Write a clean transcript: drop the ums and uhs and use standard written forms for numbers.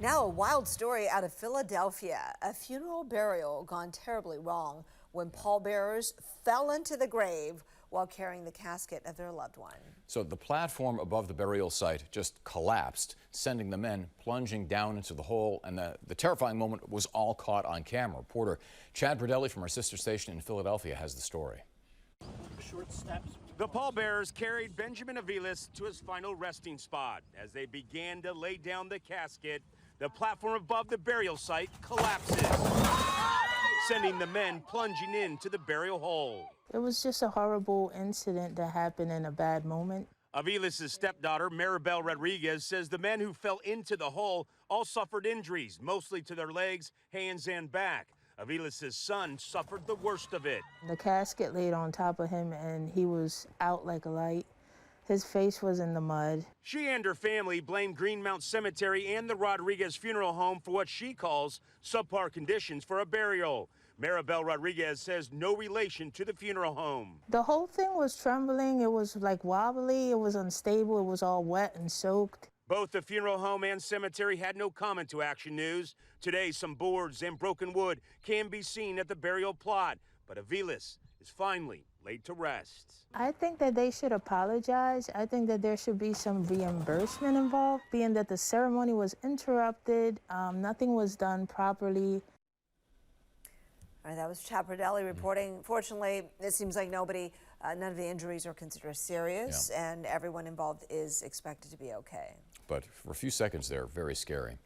Now, a wild story out of Philadelphia. A funeral burial gone terribly wrong when pallbearers fell into the grave while carrying the casket of their loved one. So the platform above the burial site just collapsed, sending the men plunging down into the hole, and the terrifying moment was all caught on camera. Reporter Chad Bradelli from our sister station in Philadelphia has the story. Short steps. The pallbearers carried Benjamin Aviles to his final resting spot. As they began to lay down the casket, the platform above the burial site collapses, sending the men plunging into the burial hole. It was just a horrible incident that happened in a bad moment. Aviles' stepdaughter, Maribel Rodriguez, says the men who fell into the hole all suffered injuries, mostly to their legs, hands, and back. Aviles' son suffered the worst of it. The casket laid on top of him and he was out like a light. His face was in the mud. She and her family blame Greenmount Cemetery and the Rodriguez Funeral Home for what she calls subpar conditions for a burial. Maribel Rodriguez says no relation to the funeral home. The whole thing was trembling. It was like wobbly. It was unstable. It was all wet and soaked. Both the funeral home and cemetery had no comment to Action News. Today, some boards and broken wood can be seen at the burial plot, but Aviles is finally laid to rest. I think that they should apologize. I think that there should be some reimbursement involved, being that the ceremony was interrupted, nothing was done properly. All right, that was Chad Bradelli reporting. Fortunately, it seems like none of the injuries are considered serious, and everyone involved is expected to be okay. But for a few seconds there, very scary.